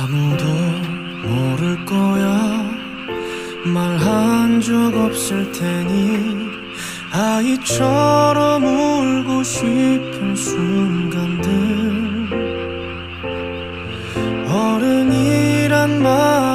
아무도 모를 거야. 말한 적 없을 테니 아이처럼 울고 싶은 순간들. 어른이란 말